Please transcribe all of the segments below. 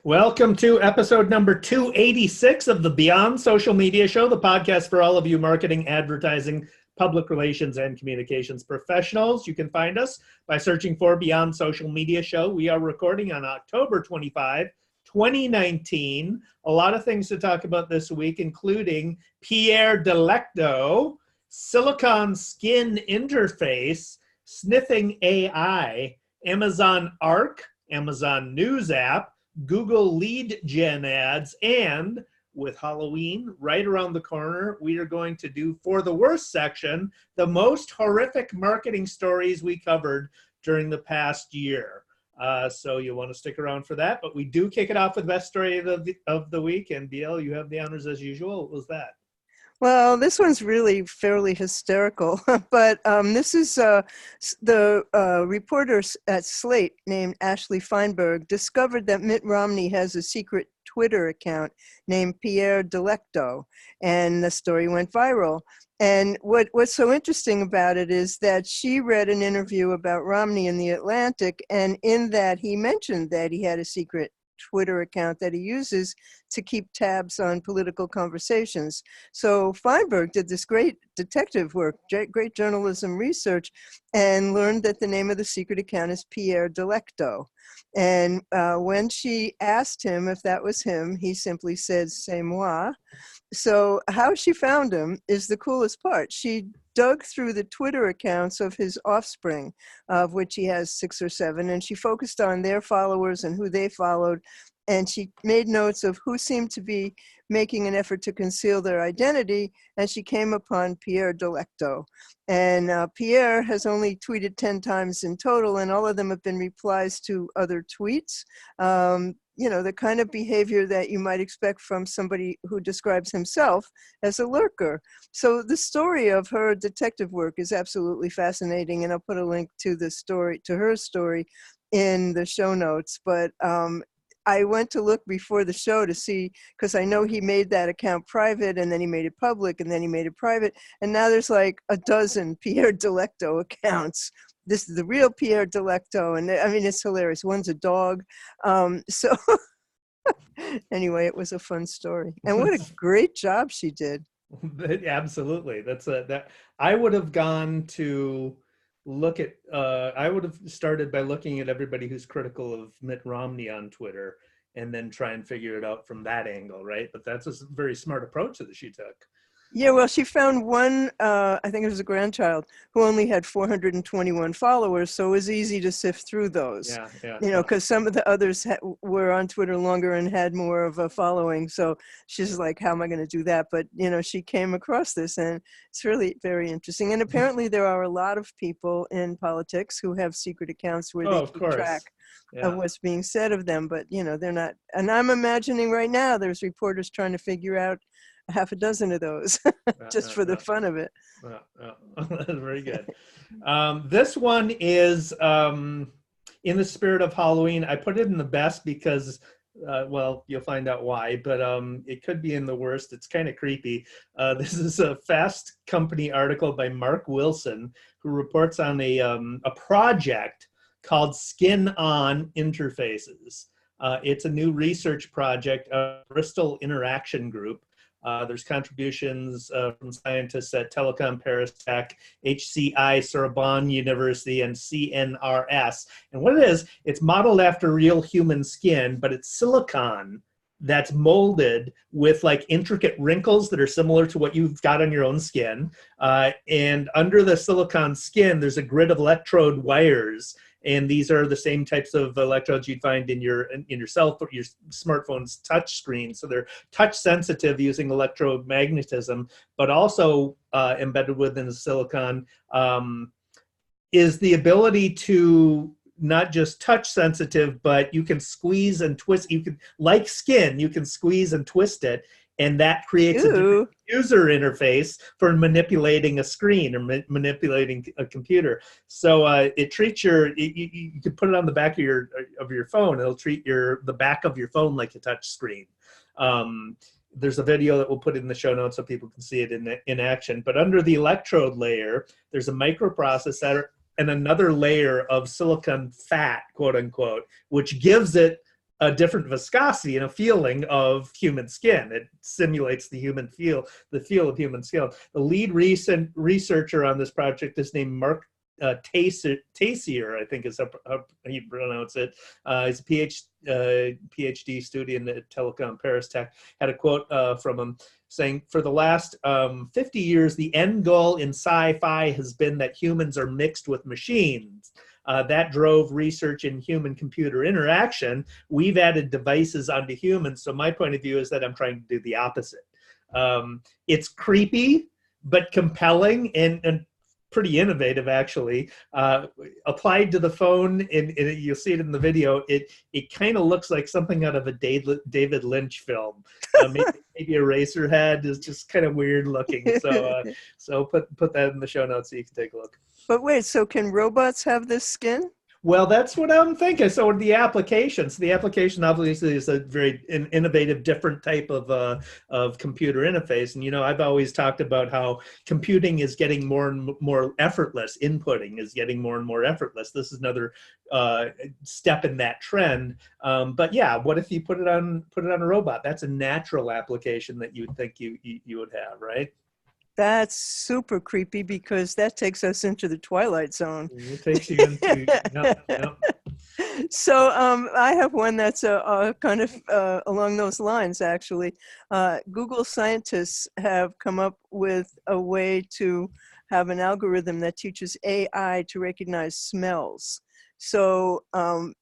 Welcome to episode number 286 of the Beyond Social Media Show, the podcast for all of you marketing, advertising, public relations, and communications professionals. You can find us by searching for Beyond Social Media Show. We are recording on October 25, 2019. A lot of things to talk about this week, including Pierre Delecto, Silicon Skin Interface, Sniffing AI, Amazon Arc, Amazon News App, Google lead gen ads, and with Halloween right around the corner, we are going to do, for the worst section, the most horrific marketing stories we covered during the past year. So you'll want to stick around for that, but we do kick it off with best story of the week, and BL, you have the honors as usual. What was that? Well, this one's really fairly hysterical, but this is the reporter at Slate named Ashley Feinberg discovered that Mitt Romney has a secret Twitter account named Pierre Delecto, and the story went viral. And what's so interesting about it is that she read an interview about Romney in The Atlantic, and in that he mentioned that he had a secret Twitter account that he uses to keep tabs on political conversations. So Feinberg did this great detective work, great journalism research, and learned that the name of the secret account is Pierre Delecto. And when she asked him if that was him, he simply said, "C'est moi." So how she found him is the coolest part. She dug through the Twitter accounts of his offspring, of which he has 6 or 7, and she focused on their followers and who they followed, and she made notes of who seemed to be making an effort to conceal their identity, and she came upon Pierre Delecto. And Pierre has only tweeted 10 times in total, and all of them have been replies to other tweets. You know, the kind of behavior that you might expect from somebody who describes himself as a lurker. So the story of her detective work is absolutely fascinating, and I'll put a link to the story, to her story, in the show notes. But I went to look before the show to see, because I know he made that account private, and then he made it public, and then he made it private, and now there's like a dozen Pierre Delecto accounts. This is the real Pierre Delecto, and I mean, it's hilarious. One's a dog. So anyway, it was a fun story, and what a great job she did. Absolutely. That I would have gone to look at, I would have started by looking at everybody who's critical of Mitt Romney on Twitter and then try and figure it out from that angle, right? But that's a very smart approach that she took. Yeah, well, she found one, I think it was a grandchild, who only had 421 followers, so it was easy to sift through those. Yeah. You know, because some of the others were on Twitter longer and had more of a following, so she's like, how am I going to do that? But, you know, she came across this, and it's really very interesting. And apparently there are a lot of people in politics who have secret accounts where they keep track of what's being said of them, but, you know, they're not. And I'm imagining right now there's reporters trying to figure out half a dozen of those just for the fun of it. Very good. This one is in the spirit of Halloween. I put it in the best because, well, you'll find out why, but it could be in the worst. It's kind of creepy. This is a Fast Company article by Mark Wilson, who reports on a project called Skin On Interfaces. It's a new research project of Bristol Interaction Group. There's contributions from scientists at Telecom Paris Tech, HCI Sorbonne University, and CNRS. And what it is, it's modeled after real human skin, but it's silicone that's molded with like intricate wrinkles that are similar to what you've got on your own skin. And under the silicone skin, there's a grid of electrode wires. And these are the same types of electrodes you'd find in your cell phone, your smartphone's touch screen. So they're touch sensitive using electromagnetism, but also embedded within the silicon is the ability to not just touch sensitive, but you can squeeze and twist. You can, like skin, you can squeeze and twist it. And that creates a different user interface for manipulating a screen or manipulating a computer. So it treats you can put it on the back of your phone. It'll treat the back of your phone like a touch screen. There's a video that we'll put in the show notes so people can see it in action. But under the electrode layer, there's a microprocessor and another layer of silicon fat, quote unquote, which gives it a different viscosity and a feeling of human skin. It simulates the feel of human skin. The lead recent researcher on this project is named Mark Tasier, I think is how you pronounce it. He's a PhD student at Telecom Paris Tech. Had a quote from him saying, "For the last 50 years, the end goal in sci-fi has been that humans are mixed with machines. That drove research in human-computer interaction. We've added devices onto humans." So my point of view is that I'm trying to do the opposite. It's creepy, but compelling and pretty innovative, actually. Applied to the phone, and you'll see it in the video, it kind of looks like something out of a David Lynch film. Maybe Eraserhead is just kind of weird looking. So put that in the show notes so you can take a look. But wait, so can robots have this skin? Well, that's what I'm thinking. So the application obviously is a very innovative, different type of computer interface. And, I've always talked about how computing is getting more and more effortless. Inputting is getting more and more effortless. This is another step in that trend. But yeah, what if you put it on a robot? That's a natural application that you would think you would have, right? That's super creepy because that takes us into the Twilight Zone. It takes you into, yep. So I have one that's kind of along those lines, actually. Google scientists have come up with a way to have an algorithm that teaches AI to recognize smells. So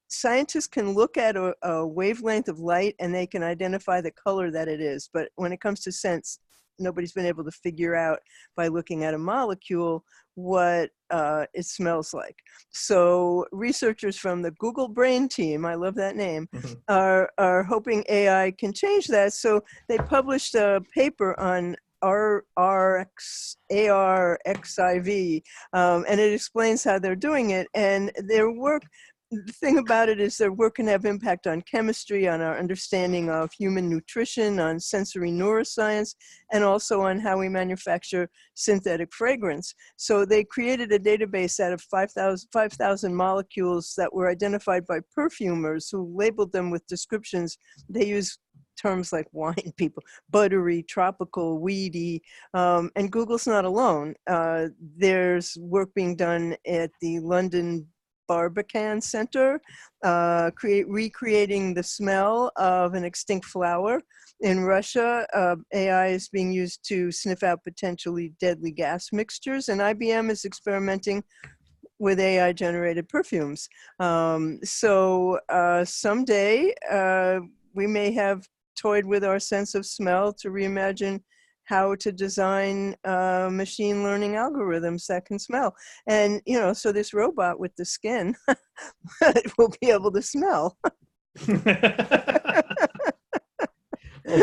scientists can look at a wavelength of light and they can identify the color that it is. But when it comes to scents, nobody's been able to figure out by looking at a molecule what it smells like. So researchers from the Google Brain team, I love that name, are hoping AI can change that. So they published a paper on ARXIV, and it explains how they're doing it. And their work, the thing about it is their work can have impact on chemistry, on our understanding of human nutrition, on sensory neuroscience, and also on how we manufacture synthetic fragrance. So they created a database out of 5,000 molecules that were identified by perfumers who labeled them with descriptions. They use terms like wine people, buttery, tropical, weedy, and Google's not alone. There's work being done at the London Barbican Center, recreating the smell of an extinct flower. In Russia, AI is being used to sniff out potentially deadly gas mixtures, and IBM is experimenting with AI-generated perfumes. So someday we may have toyed with our sense of smell to reimagine how to design machine learning algorithms that can smell. And, so this robot with the skin will be able to smell. Well,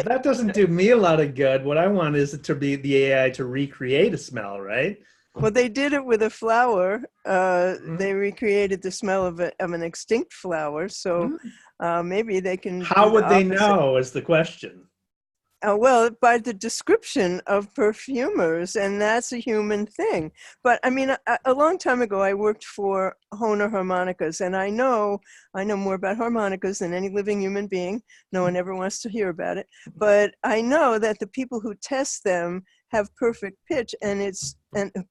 that doesn't do me a lot of good. What I want is to be the AI to recreate a smell, right? Well, they did it with a flower. They recreated the smell of an extinct flower. So maybe they can. How would they know is the question. Well, by the description of perfumers, and that's a human thing. But I mean, a long time ago, I worked for Hohner harmonicas, and I know more about harmonicas than any living human being. No one ever wants to hear about it. But I know that the people who test them have perfect pitch, and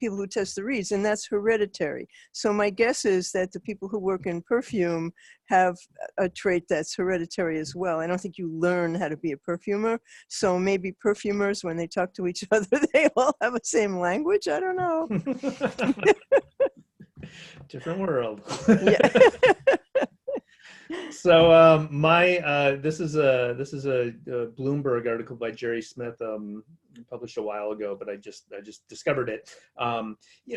people who test the reeds, and that's hereditary. So my guess is that the people who work in perfume have a trait that's hereditary as well. I don't think you learn how to be a perfumer. So maybe perfumers, when they talk to each other, they all have the same language. I don't know. Different world. Yeah. So this is a Bloomberg article by Jerry Smith, published a while ago, but I just discovered it.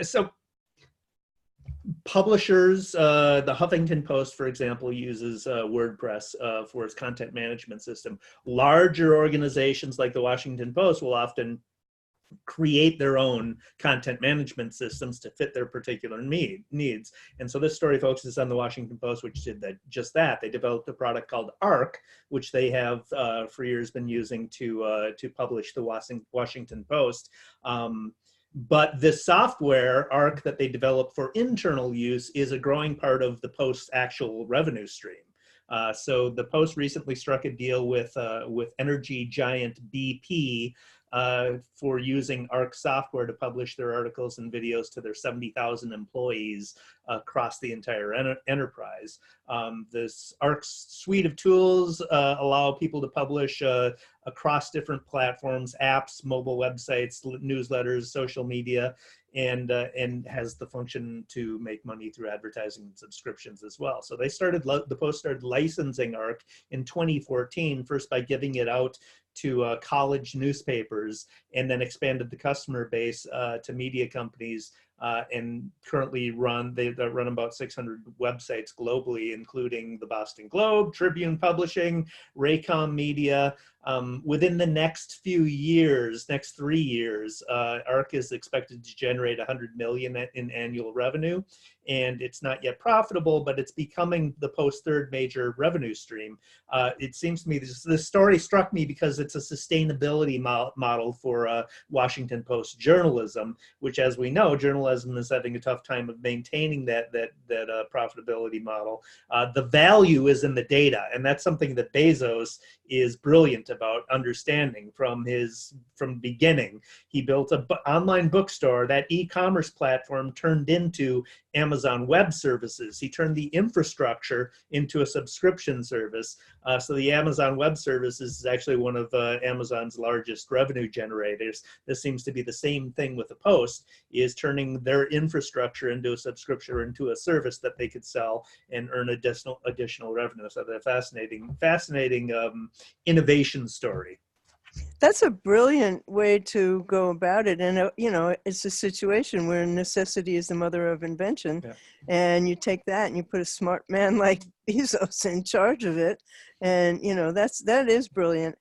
So publishers, the Huffington Post, for example, uses WordPress for its content management system. Larger organizations like the Washington Post will often create their own content management systems to fit their particular needs. And so this story focuses on the Washington Post, which did just that. They developed a product called Arc, which they have for years been using to publish the Washington Post. But this software, Arc, that they developed for internal use is a growing part of the Post's actual revenue stream. So the Post recently struck a deal with energy giant BP for using ARC software to publish their articles and videos to their 70,000 employees across the entire enterprise. This ARC suite of tools allow people to publish across different platforms, apps, mobile websites, newsletters, social media, and has the function to make money through advertising and subscriptions as well. So the Post started licensing ARC in 2014, first by giving it out to college newspapers, and then expanded the customer base to media companies, and currently they run about 600 websites globally, including the Boston Globe, Tribune Publishing, Raycom Media. Within the next 3 years, ARC is expected to generate 100 million in annual revenue, and it's not yet profitable, but it's becoming the Post's third major revenue stream. It seems to me this story struck me because it's a sustainability model for Washington Post journalism, which, as we know, journalism is having a tough time of maintaining that profitability model. The value is in the data, and that's something that Bezos is brilliant about understanding from beginning. He built an online bookstore. That e-commerce platform turned into Amazon Web Services. He turned the infrastructure into a subscription service. So the Amazon Web Services is actually one of Amazon's largest revenue generators. This seems to be the same thing with the Post, is turning their infrastructure into a subscription or into a service that they could sell and earn additional revenue. So they're fascinating innovation story. That's a brilliant way to go about it. And, it's a situation where necessity is the mother of invention. Yeah. And you take that and you put a smart man like Bezos in charge of it. And, that is brilliant.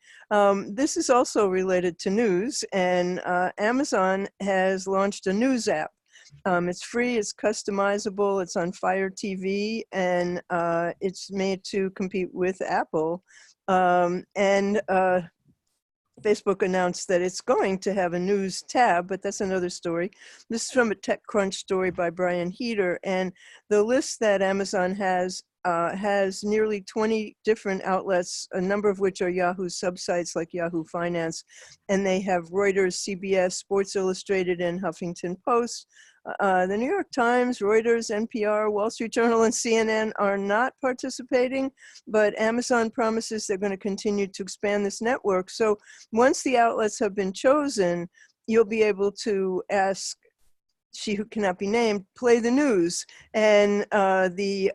This is also related to news. And Amazon has launched a news app. It's free, it's customizable, it's on Fire TV, and it's made to compete with Apple. Facebook announced that it's going to have a news tab, but that's another story. This is from a TechCrunch story by Brian Heater, and the list that Amazon has nearly 20 different outlets, a number of which are Yahoo subsites like Yahoo Finance, and they have Reuters, CBS, Sports Illustrated, and Huffington Post. The New York Times, Reuters, NPR, Wall Street Journal, and CNN are not participating, but Amazon promises they're going to continue to expand this network. So once the outlets have been chosen, you'll be able to ask she who cannot be named, play the news. And the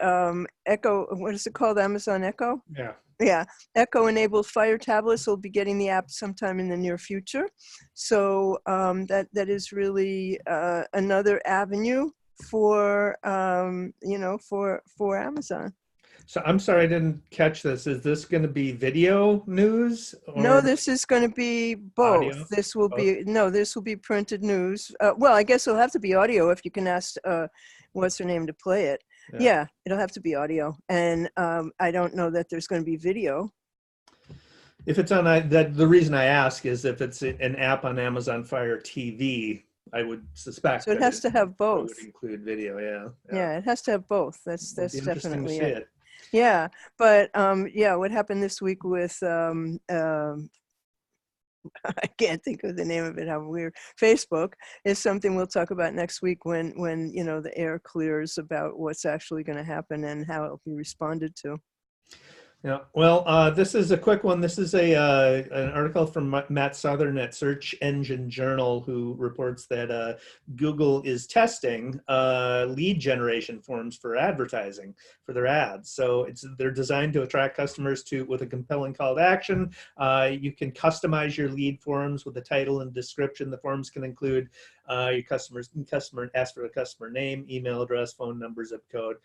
Echo, what is it called? Amazon Echo? Yeah. Yeah, Echo-enabled Fire tablets will be getting the app sometime in the near future. So that is really another avenue for for Amazon. So I'm sorry I didn't catch this. Is this going to be video news? Or no, this is going to be both. audio? This will be this will be printed news. Well, I guess it'll have to be audio if you can ask what's her name to play it. Yeah, it'll have to be audio, and I don't know that there's going to be video. If it's on the reason I ask is if it's an app on Amazon Fire TV, I would suspect. So it has to have both. It would include video, Yeah, it has to have both. That's definitely it. See Yeah, but what happened this week with I can't think of the name of it, how weird, Facebook, is something we'll talk about next week when the air clears about what's actually going to happen and how it'll be responded to. Yeah, well, this is a quick one. This is an article from Matt Southern at Search Engine Journal, who reports that Google is testing lead generation forms for advertising for their ads. So they're designed to attract customers with a compelling call to action. You can customize your lead forms with a title and description. The forms can include your customer ask for a customer name, email address, phone number, zip code.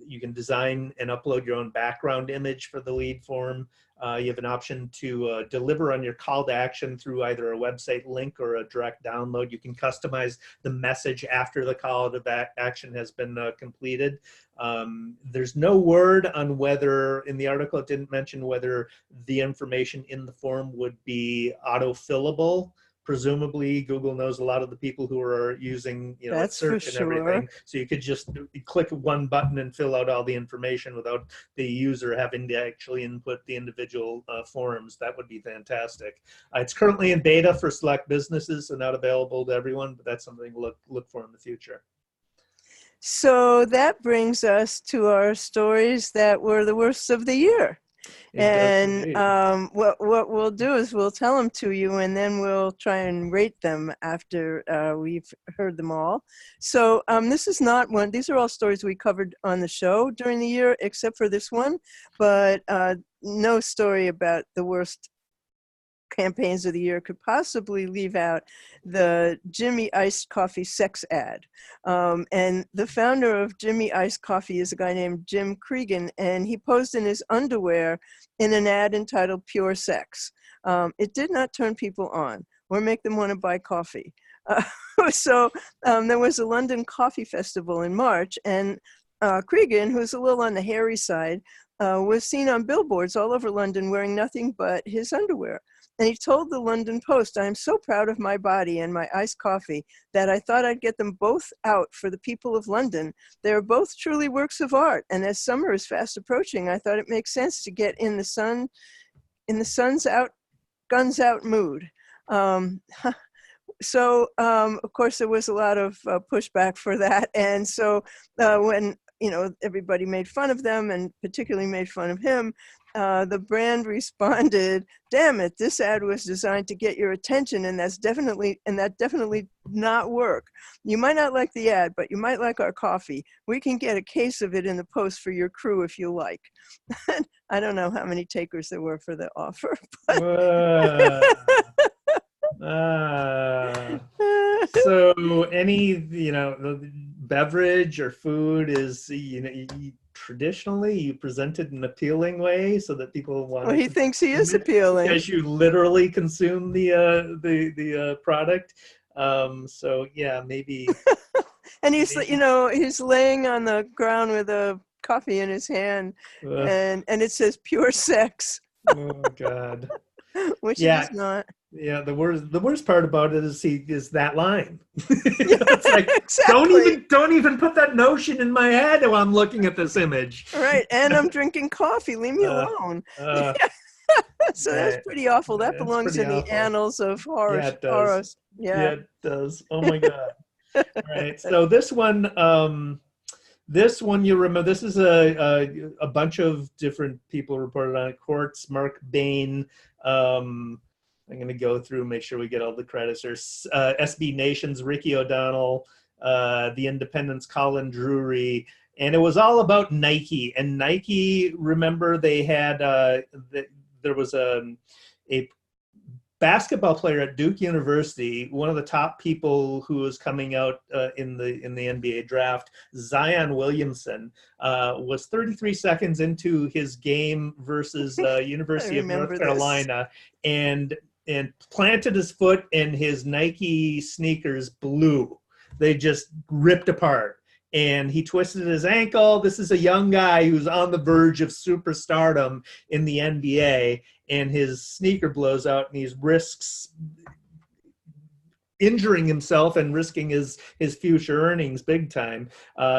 You can design and upload your own background image for the lead form. You have an option to deliver on your call to action through either a website link or a direct download. You can customize the message after the call to action has been completed. There's no word on whether, in the article it didn't mention whether the information in the form would be autofillable presumably Google knows a lot of the people who are using, you know, its That's for search and sure. everything. So you could just click one button and fill out all the information without the user having to actually input the individual forms. That would be fantastic. It's currently in beta for select businesses, so not available to everyone, but that's something to look for in the future. So that brings us to our stories that were the worst of the year. It does And indeed. what we'll do is we'll tell them to you, and then we'll try and rate them after we've heard them all. So this is not one. These are all stories we covered on the show during the year, except for this one. But no story about the worst campaigns of the year could possibly leave out the Jimmy Iced Coffee sex ad. And the founder of Jimmy Iced Coffee is a guy named Jim Cregan, and he posed in his underwear in an ad entitled Pure Sex. It did not turn people on or make them want to buy coffee. So there was a London Coffee Festival in March, and Cregan, who's a little on the hairy side, was seen on billboards all over London wearing nothing but his underwear. And he told the London Post, "I am so proud of my body and my iced coffee that I thought I'd get them both out for the people of London. They are both truly works of art. And as summer is fast approaching, I thought it makes sense to get in the sun's out, guns out mood." So, of course, there was a lot of pushback for that. And so when, you know, everybody made fun of them and particularly made fun of him, the brand responded, "Damn it, this ad was designed to get your attention, and that definitely not work. You might not like the ad, but you might like our coffee. We can get a case of it in the post for your crew if you like." I don't know how many takers there were for the offer. So any, you know, the beverage or food is, you know, traditionally you present it in an appealing way so that people want Well, to he thinks he is consume it appealing. because you literally consume the product. So yeah, maybe. And he's, you know, he's laying on the ground with a coffee in his hand, and it says "Pure Sex." Oh God. Which it Yeah. is not. Yeah, the worst part about it is that line. Yeah, It's like, exactly. don't even put that notion in my head while I'm looking at this image. Right, and I'm drinking coffee. Leave me Uh, alone. uh, So that's right. pretty awful. That It's belongs pretty in the awful. annals of horror. Yeah, it does. Horror. Yeah. Yeah, it does. Oh my God. All right. So this one you remember. This is a bunch of different people reported on it. Quartz, Mark Bain. I'm going to go through and make sure we get all the credits. There's SB Nation's Ricky O'Donnell, The Independent's Colin Drury, and it was all about Nike. And Nike, remember, they had there was a basketball player at Duke University, one of the top people who was coming out in the NBA draft, Zion Williamson, was 33 seconds into his game versus University of North Carolina, and planted his foot, and his Nike sneakers blew. They just ripped apart. And he twisted his ankle. This is a young guy who's on the verge of superstardom in the NBA, and his sneaker blows out, and he risks injuring himself and risking his future earnings big time.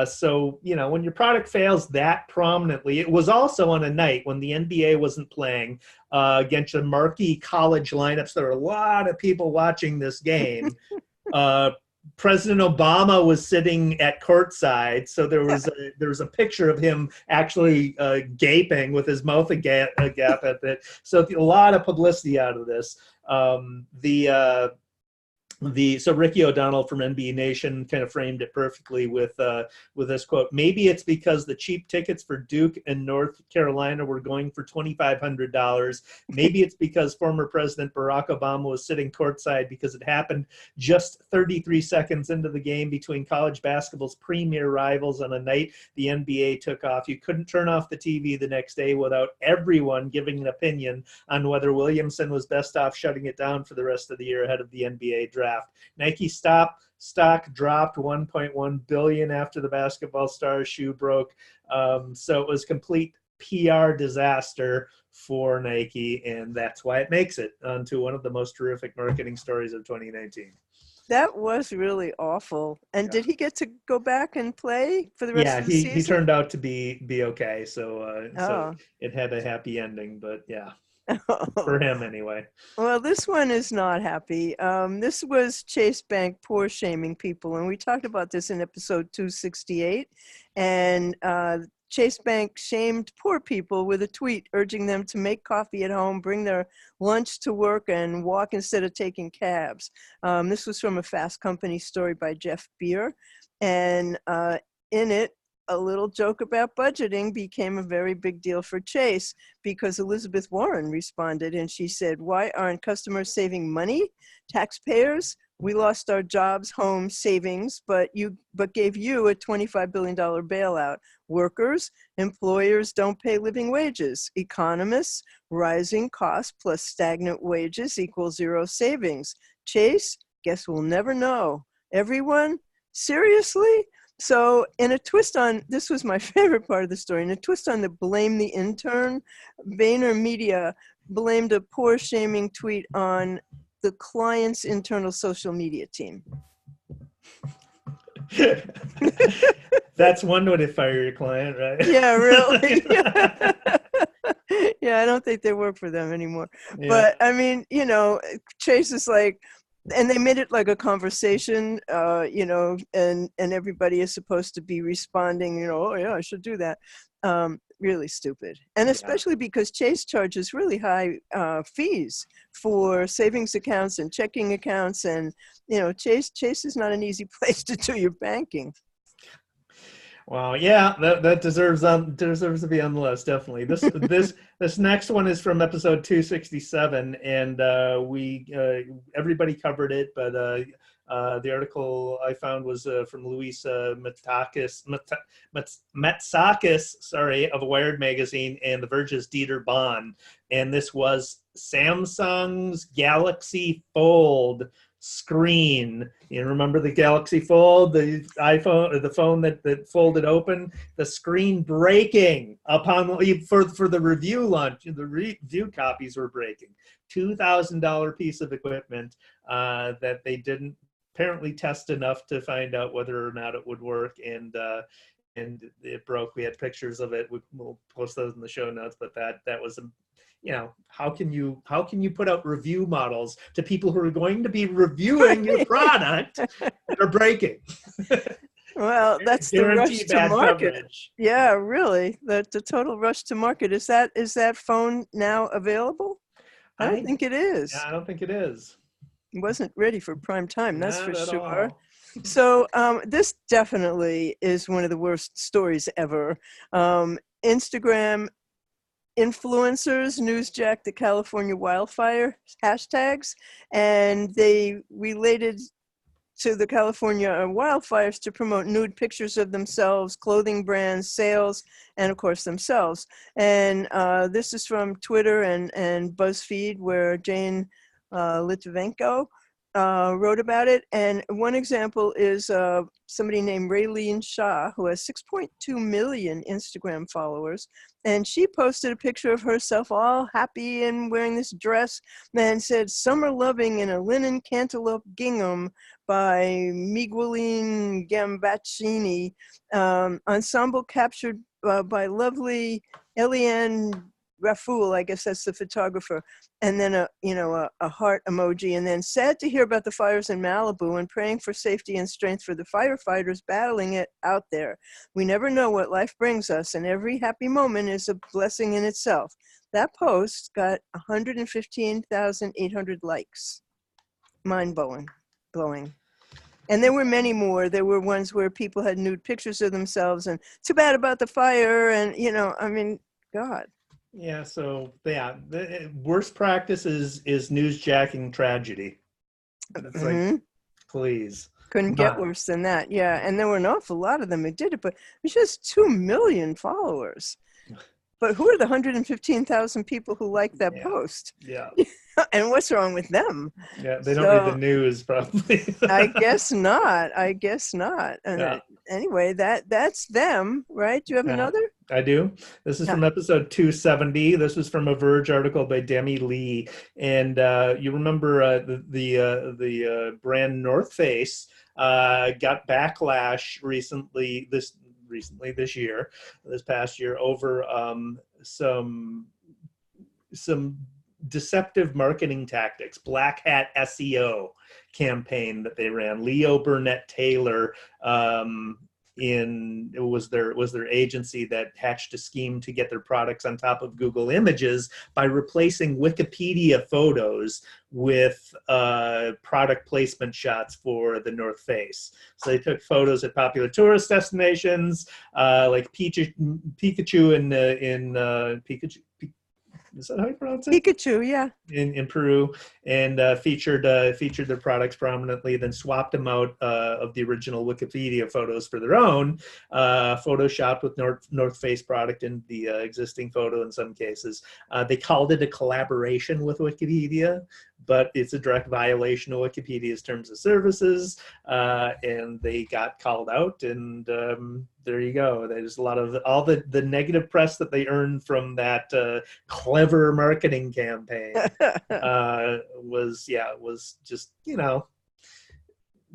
So, you know, when your product fails that prominently, it was also on a night when the NBA wasn't playing against a marquee college lineups. There were a lot of people watching this game. President Obama was sitting at courtside, so there was a picture of him actually gaping with his mouth agape at it. So a lot of publicity out of this. So Ricky O'Donnell from NB Nation kind of framed it perfectly with this quote: "Maybe it's because the cheap tickets for Duke and North Carolina were going for $2,500. Maybe it's because former President Barack Obama was sitting courtside because it happened just 33 seconds into the game between college basketball's premier rivals on a night the NBA took off. You couldn't turn off the TV the next day without everyone giving an opinion on whether Williamson was best off shutting it down for the rest of the year ahead of the NBA draft. Nike stock dropped 1.1 billion after the basketball star's shoe broke. So it was complete PR disaster for Nike, and that's why it makes it onto one of the most terrific marketing stories of 2019. That was really awful. And Yeah. did he get to go back and play for the rest Yeah, of the he season? turned out to be okay. So Oh. it had a happy ending, but yeah, for him anyway. Well, this one is not happy. This was Chase Bank poor shaming people, and we talked about this in episode 268. And Chase Bank shamed poor people with a tweet urging them to make coffee at home, bring their lunch to work, and walk instead of taking cabs. This was from a Fast Company story by Jeff Beer, and in it, a little joke about budgeting became a very big deal for Chase because Elizabeth Warren responded and she said, "Why aren't customers saving money? Taxpayers, we lost our jobs, homes, savings, but gave you a $25 billion bailout. Workers, employers don't pay living wages. Economists, rising costs plus stagnant wages equals zero savings. Chase, guess we'll never know. Everyone, seriously?" So in a twist on, this was my favorite part of the story, in a twist on the blame the intern, VaynerMedia blamed a poor shaming tweet on the client's internal social media team. That's one way to fire your client, right? Yeah, really. Yeah, I don't think they work for them anymore. Yeah. But I mean, Chase is like, and they made it like a conversation, and everybody is supposed to be responding, oh yeah, I should do that. Really stupid. And especially because Chase charges really high fees for savings accounts and checking accounts. And, Chase is not an easy place to do your banking. Wow, yeah, that deserves to be on the list, definitely. This next one is from episode 267, and everybody covered it, but the article I found was from Luis Matsakis, of Wired magazine, and The Verge's Dieter Bond, and this was Samsung's Galaxy Fold screen. You remember the Galaxy Fold, the iPhone, or the phone that folded open, the screen breaking upon for the review launch. The review copies were breaking. $2,000 piece of equipment that they didn't apparently test enough to find out whether or not it would work, and it broke. We had pictures of it. We'll post those in the show notes, but that was how can you put out review models to people who are going to be reviewing your product that are breaking? Well, that's the rush to market. Coverage. Yeah, really. The total rush to market. Is that phone now available? I don't think it is. Yeah, I don't think it is. It wasn't ready for prime time, that's for sure. So this definitely is one of the worst stories ever. Instagram influencers newsjacked the California wildfire hashtags, and they related to the California wildfires to promote nude pictures of themselves, clothing brands, sales, and of course themselves. And this is from Twitter and BuzzFeed, where Jane Litvinenko wrote about it. And one example is somebody named Raylene Shah, who has 6.2 million Instagram followers. And she posted a picture of herself all happy and wearing this dress, and said, "Summer loving in a linen cantaloupe gingham by Migueline Gambaccini. Ensemble captured by lovely Eliane Rafoul," I guess that's the photographer, and then a heart emoji, and then "sad to hear about the fires in Malibu and praying for safety and strength for the firefighters battling it out there. We never know what life brings us, and every happy moment is a blessing in itself." That post got 115,800 likes. Mind-blowing. And there were many more. There were ones where people had nude pictures of themselves and "too bad about the fire," and God. Yeah, so the worst practice is newsjacking tragedy. It's like, please. Couldn't get worse than that. Yeah, and there were an awful lot of them who did it, but it's just 2 million followers. But who are the 115,000 people who liked that post? Yeah. And what's wrong with them? Yeah, they don't read the news, probably. I guess not. And anyway, that's them, right? Do you have another? I do. This is Yeah. from episode 270. This was from a Verge article by Demi Lee, and you remember the brand North Face got backlash recently this year, this past year, over some deceptive marketing tactics, black hat SEO campaign that they ran. Leo Burnett Taylor was their agency that hatched a scheme to get their products on top of Google Images by replacing Wikipedia photos with product placement shots for the North Face. So they took photos at popular tourist destinations like Pikachu in Pikachu. Is that how you pronounce it? Pikachu, yeah. In Peru, and featured their products prominently, then swapped them out of the original Wikipedia photos for their own, photoshopped with North Face product in the existing photo in some cases. They called it a collaboration with Wikipedia, but it's a direct violation of Wikipedia's terms of services, and they got called out, and there you go. There's a lot of all the negative press that they earned from that clever marketing campaign was just,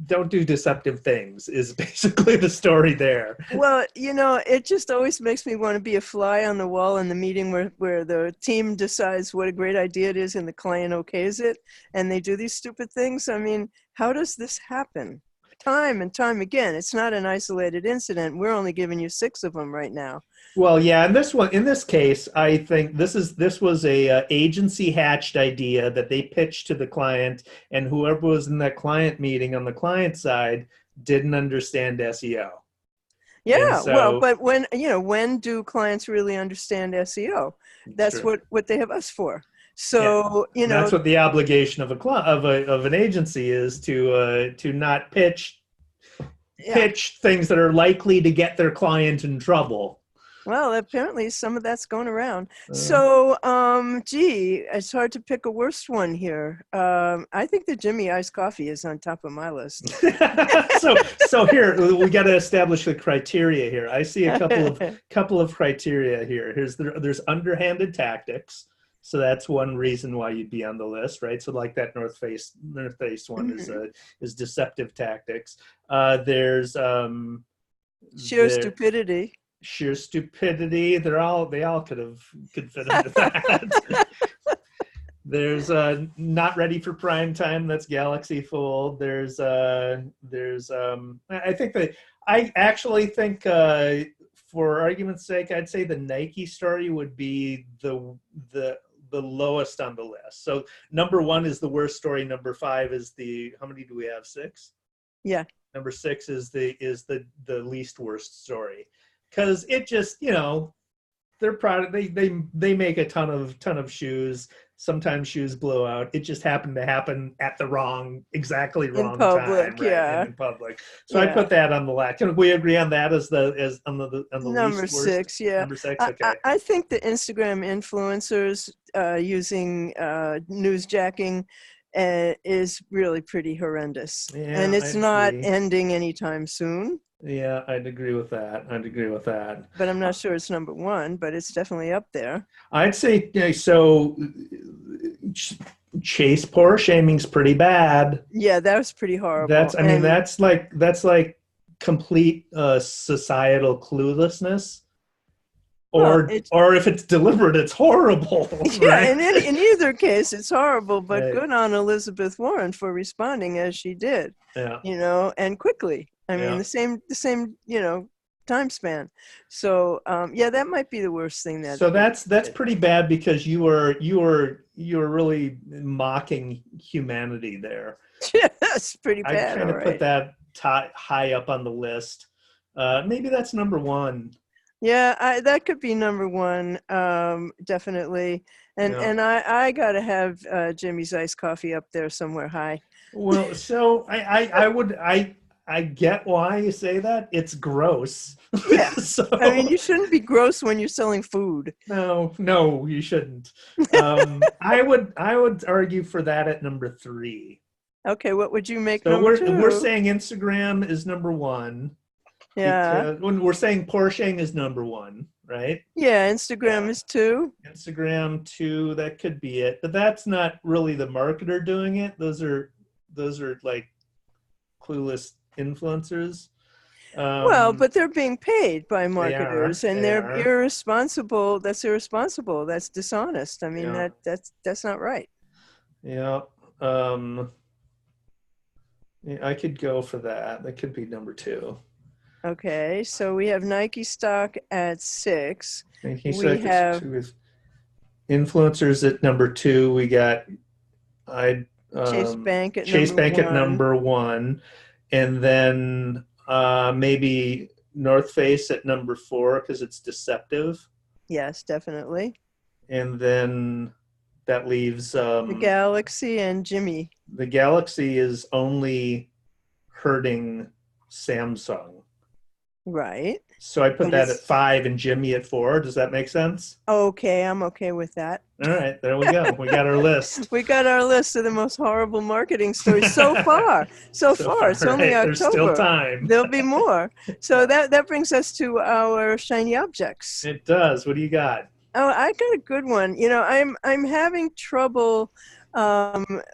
don't do deceptive things is basically the story there. Well, it just always makes me want to be a fly on the wall in the meeting where the team decides what a great idea it is and the client okays it, and they do these stupid things. I mean, how does this happen? Time and time again. It's not an isolated incident. We're only giving you 6 of them right now. Well, yeah, in this case, I think this was a agency hatched idea that they pitched to the client, and whoever was in that client meeting on the client side didn't understand SEO. Yeah, so, well, but when do clients really understand SEO? That's what they have us for. So that's what the obligation of an agency is, to not pitch things that are likely to get their client in trouble. Well, apparently some of that's going around. So, it's hard to pick a worst one here. I think the Jimmy iced coffee is on top of my list. so here we got to establish the criteria here. I see a couple of criteria here. There's underhanded tactics. So that's one reason why you'd be on the list, right? So like that North Face one is deceptive tactics. There's sheer stupidity. Sheer stupidity. They all could fit into that. There's not ready for prime time. That's Galaxy Fold. I actually think for argument's sake, I'd say the Nike story would be the lowest on the list. So number 1 is the worst story. Number 5 is how many do we have? 6? Yeah. Number 6 is the least worst story. Because it just, their product, they make a ton of shoes. Sometimes shoes blow out. It just happened to happen at the exactly wrong time, right? Yeah. In public. So I put that on the last. Can we agree on that as on the number least worst? 6? Yeah. Number 6. Okay. I think the Instagram influencers using newsjacking is really pretty horrendous, and it's not ending anytime soon. Yeah, I'd agree with that. But I'm not sure it's number 1, but it's definitely up there. I'd say so. Chase pour shaming's pretty bad. Yeah, that was pretty horrible. That's like complete societal cluelessness. Or if it's deliberate, it's horrible. Yeah, right? in either case, it's horrible. But good on Elizabeth Warren for responding as she did. Yeah. And quickly. I mean, the same time span. So that might be the worst thing. So that's pretty bad, because you were really mocking humanity there. Yeah, that's pretty bad. I kind of put that high up on the list. Maybe that's number 1. Yeah, that could be number 1, definitely. And I got to have Jimmy's iced coffee up there somewhere high. Well, so I get why you say that. It's gross. Yeah. So, I mean, you shouldn't be gross when you're selling food. No, you shouldn't. I would argue for that at number 3. Okay, what would you make? So number 2? We're saying Instagram is number 1. Yeah. When we're saying Porscheing is number 1. right? Yeah, Instagram Yeah. is 2. Instagram too, that could be it. But that's not really the marketer doing it. Those are like clueless influencers. Well, Um, but they're being paid by they are. marketers, and They they're are. irresponsible. That's irresponsible. That's dishonest. I mean, Yeah. that's not right. Yeah. Um, yeah, I could go for that. That could be number two. Okay, so we have Nike stock at 6. And he We said have two is influencers at number two. We got I Chase Bank at Chase number Bank at 1. number one, and then maybe North Face at number four because it's deceptive, Yes, definitely. and then that leaves The Galaxy and Jimmy. the Galaxy is only hurting Samsung. Right. So I put But that at it's five and Jimmy at four. Does that make sense? okay. I'm okay with that. All right, there we go. We got our list. We got our list of the most horrible marketing stories so far. So So far, far, it's only right? There's still October. time. There'll be more. So that brings us to our shiny objects. It does. What do you got? Oh, I got a good one. You know, I'm having trouble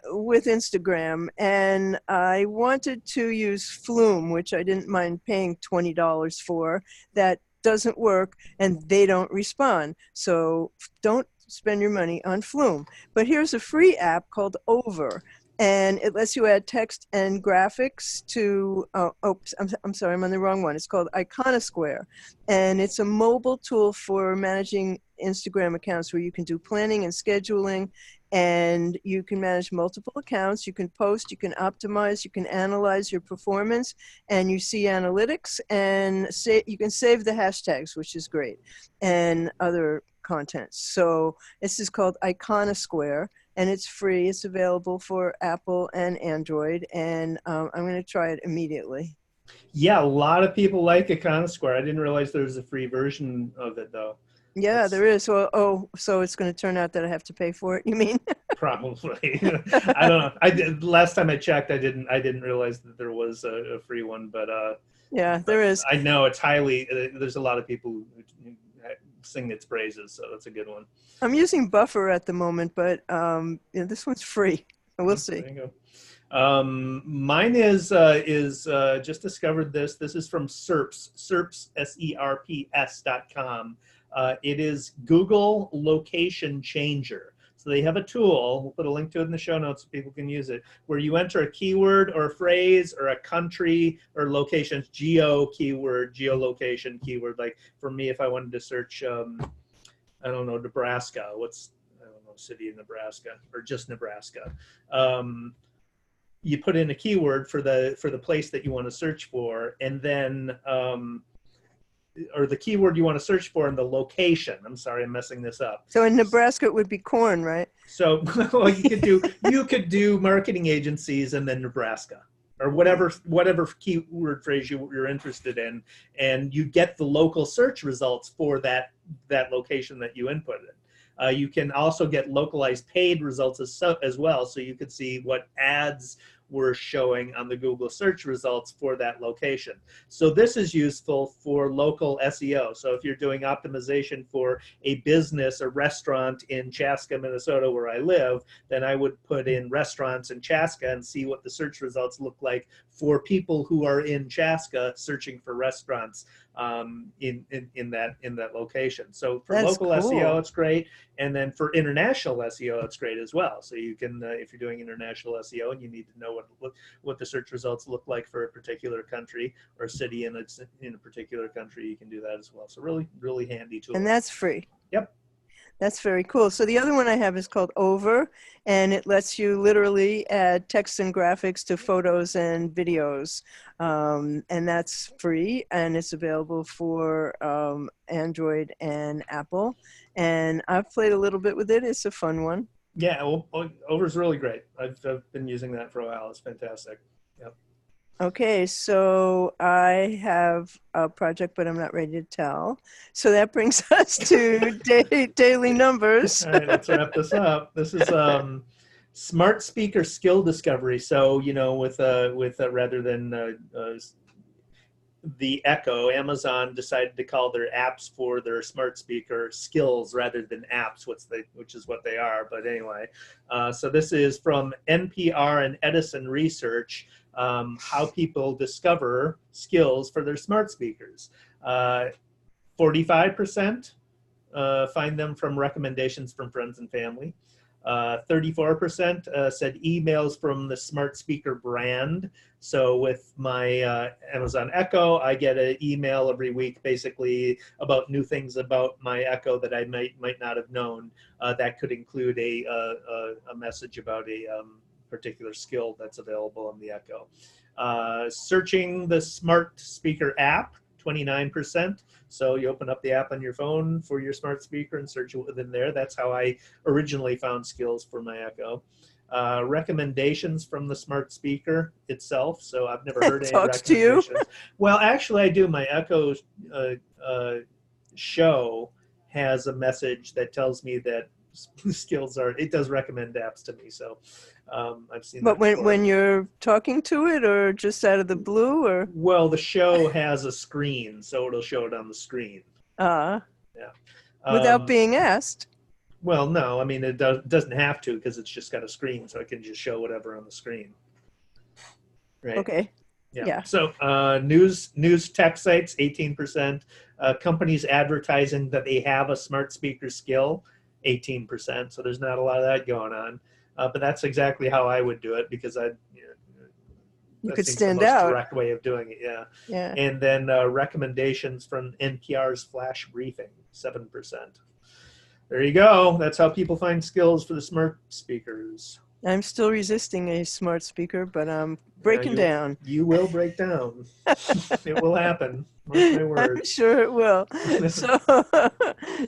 with Instagram, and I wanted to use Flume, which I didn't mind paying $20 for. That doesn't work, and they don't respond. So don't spend your money on Flume. But here's a free app called Over. And it lets you add text and graphics to, I'm sorry, I'm on the wrong one. It's called Iconosquare. And it's a mobile tool for managing Instagram accounts where you can do planning and scheduling, and you can manage multiple accounts. You can post, you can optimize, you can analyze your performance, and you see analytics, and you can save the hashtags, which is great, and other content. So this is called Iconosquare, and it's free. It's available for Apple and Android, and I'm going to try it immediately. Yeah, a lot of people like Iconosquare. I didn't realize there was a free version of it though. Yeah, That's there is. Well, so it's going to turn out that I have to pay for it, you mean? probably. I don't know. I did last time I checked. I didn't realize that there was a free one, but Yeah, there is. I know it's highly. There's a lot of people who sing its praises, so that's a good one. I'm using Buffer at the moment, but this one's free. We'll see. There you go. Mine is just discovered this. This is from SERPs, SERPS.com. It is Google Location Changer. So they have a tool, we'll put a link to it in the show notes so people can use it, where you enter a keyword or a phrase or a country or location, geo keyword, geolocation keyword. Like for me, if I wanted to search, I don't know, Nebraska, I don't know, city in Nebraska or just Nebraska. You put in a keyword for the place that you want to search for, and then or the keyword you want to search for and the location. I'm sorry, I'm messing this up. So in Nebraska, it would be corn, right? So well, you could do marketing agencies and then Nebraska or whatever keyword phrase you're interested in, and you get the local search results for that location that you inputted. You can also get localized paid results as well, so you could see what ads were showing on the Google search results for that location. So this is useful for local SEO. So if you're doing optimization for a business, a restaurant in Chaska, Minnesota, where I live, then I would put in restaurants in Chaska and see what the search results look like for people who are in Chaska searching for restaurants in that location. So for That's local cool. SEO, it's great, and then for international SEO, it's great as well. So you can, if you're doing international SEO and you need to know what the search results look like for a particular country or city in a particular country, you can do that as well. So really, really handy tool. And that's free. Yep. That's very cool. So the other one I have is called Over, and it lets you literally add text and graphics to photos and videos. And that's free, and it's available for Android and Apple. And I've played a little bit with it. It's a fun one. Yeah, Over's really great. I've been using that for a while. It's fantastic. Yep. Okay, so I have a project, but I'm not ready to tell. So that brings us to daily numbers. All right, let's wrap this up. This is smart speaker skill discovery. So with rather than the Echo, Amazon decided to call their apps for their smart speaker skills rather than apps, which is what they are. But anyway, so this is from NPR and Edison Research, how people discover skills for their smart speakers. 45% find them from recommendations from friends and family. 34% said emails from the smart speaker brand. So with my Amazon Echo, I get an email every week basically about new things about my Echo that I might not have known. That could include a message about a particular skill that's available on the Echo. Searching the smart speaker app, 29%. So you open up the app on your phone for your smart speaker and search it within there. That's how I originally found skills for my Echo. Recommendations from the smart speaker itself. So I've never heard any Talks to you. recommendations. Well, actually, I do. My Echo show has a message that tells me that skills are. It does recommend apps to me. So I've seen. But that when you're talking to it, or just out of the blue, or well, the show has a screen, so it'll show it on the screen. Yeah. Without being asked. Well, no, I mean it doesn't have to because it's just got a screen, so it can just show whatever on the screen. Right. Okay. Yeah. So news tech sites, 18%. Companies advertising that they have a smart speaker skill, 18%. So there's not a lot of that going on. But that's exactly how I would do it because You that could seems stand the most out. direct way of doing it. Yeah. Yeah. And then recommendations from NPR's flash briefing, 7%. There you go. That's how people find skills for the smart speakers. I'm still resisting a smart speaker, but I'm breaking down. You will break down. It will happen. Mark my words. I'm sure it will.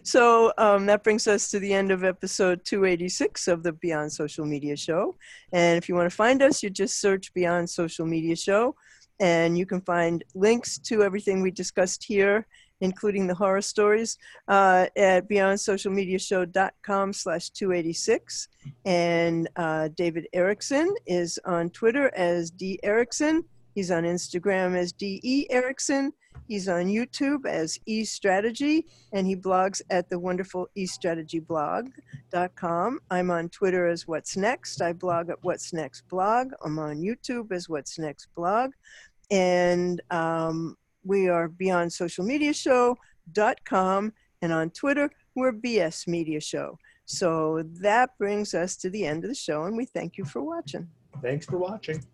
So that brings us to the end of episode 286 of the Beyond Social Media Show. And if you want to find us, you just search Beyond Social Media Show. And you can find links to everything we discussed here, including the horror stories, at beyondsocialmediashow.com/286. And David Erickson is on Twitter as D. Erickson. He's on Instagram as DE Erickson. He's on YouTube as eStrategy, and he blogs at the wonderful eStrategyblog.com. I'm on Twitter as What's Next. I blog at What's Next Blog. I'm on YouTube as What's Next Blog. And we are BeyondSocialMediaShow.com, and on Twitter, we're BS Media Show. So that brings us to the end of the show, and we thank you for watching. Thanks for watching.